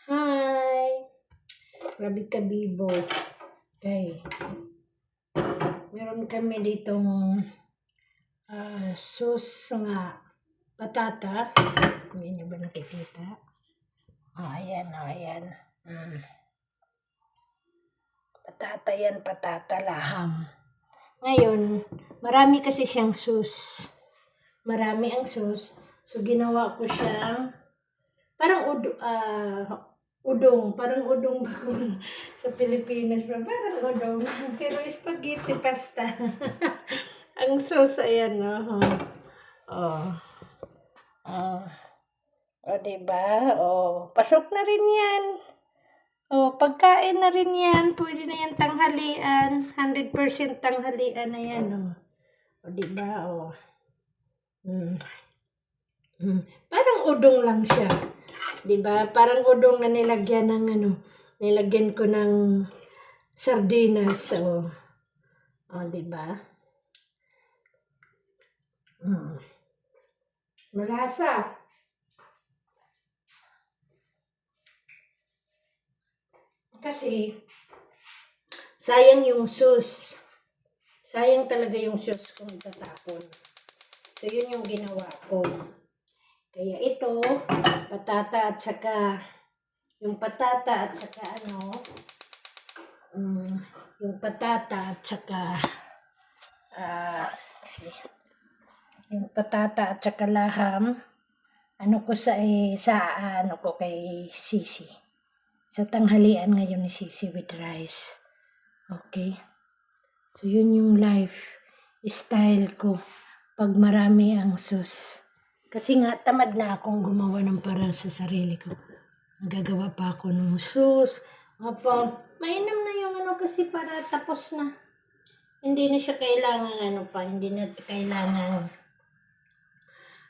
Hi! Grabe ka, Bibo. Okay. Meron kami ditong sus nga patata. Hindi niyo ba nakikita? Ayan, ayan. Patata yan, patata laham. Ngayon, marami kasi siyang sus. Marami ang sus. So, ginawa ko siyang parang udong. Parang udong ba kung sa Pilipinas ba? Parang udong. Pero spaghetti pasta. Ang sauce, ayan, no? Oh. Diba? Pasok na rin yan. Pagkain na rin yan. Pwede na yan tanghalian. 100% tanghalian na yan, diba? Parang udong lang siya. Diba? Parang udong na nilagyan ng nilagyan ko ng sardinas. Diba? Malasa. Kasi, sayang yung sus. Sayang talaga yung sus kung itatapon. So, yun yung ginawa ko. Kaya ito, patata at saka, yung patata at saka yung patata at saka, yung patata at saka laham, kay Sisi. Sa tanghalian ngayon ni Sisi with rice. Okay? So, yun yung lifestyle ko pag marami ang sus. Kasi nga, tamad na akong gumawa ng parang sa sarili ko. Nagagawa pa ako ng sus. Mainam na yung kasi para tapos na. Hindi na siya kailangan hindi na kailangan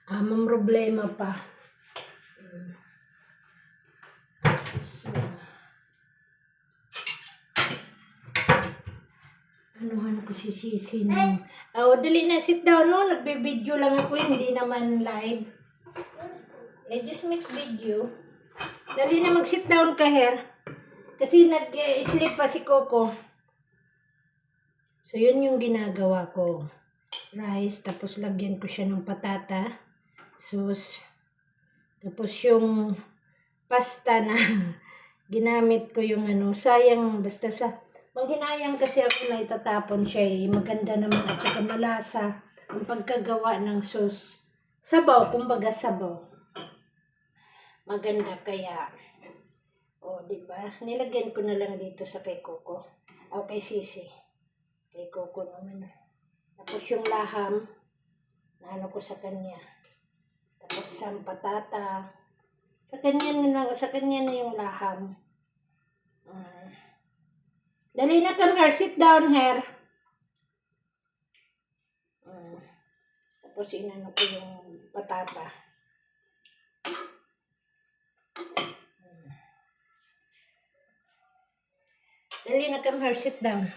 mamroblema pa. So, anuhan ko si Sisi ng... dali na, sit down, no? Nagbe-video lang ako, hindi naman live. I just make video. Dali na, mag-sit down ka, Her. Kasi nag-sleep pa si Coco. So, yun yung ginagawa ko. Rice, tapos lagyan ko siya ng patata, sauce. Tapos yung pasta na ginamit ko yung sayang, basta manghinayang kasi ako na itatapon siya maganda naman at saka malasa ang pagkagawa ng sauce. Sabaw, kumbaga sabaw. Maganda kaya, diba? Nilagyan ko na lang dito sa kay Coco. Kay Sisi. Kay Coco naman. Tapos yung laham, na ko sa kanya. Tapos ang patata. Sa kanya na yung laham. Dali na, come here. Sit down, Her. Tapos inano ko yung patata. Dali na, come here. Sit down.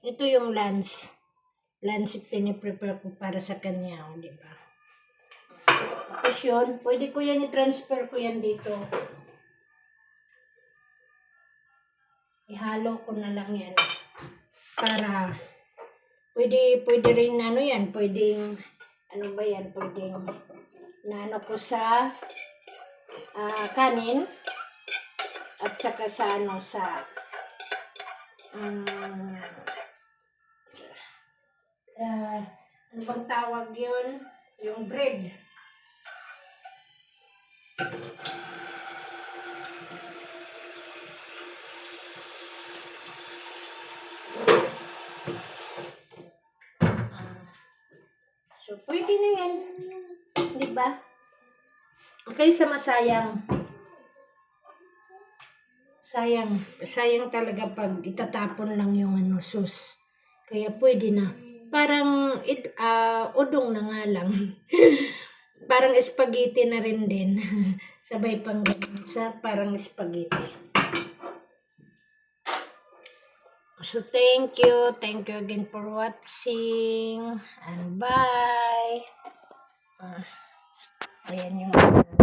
Ito yung lunch. Lunch piniprepare ko para sa kanya, di ba? Tapos yun, pwede ko yan i-transfer ko yan dito. Ihalo ko na lang yan. Para, pwede rin yan, pwedeng, pwedeng, ko sa kanin, at saka sa ano bang tawag yun? Yung bread. So, pwede na yan. Diba? Okay, sa masayang. Sayang talaga pag itatapon lang yung sus. Kaya pwede na. Parang udong na nga lang. Parang spaghetti na rin din. Sabay pang ganun sa parang spaghetti. So, thank you. Thank you again for watching. And bye. Ayan yung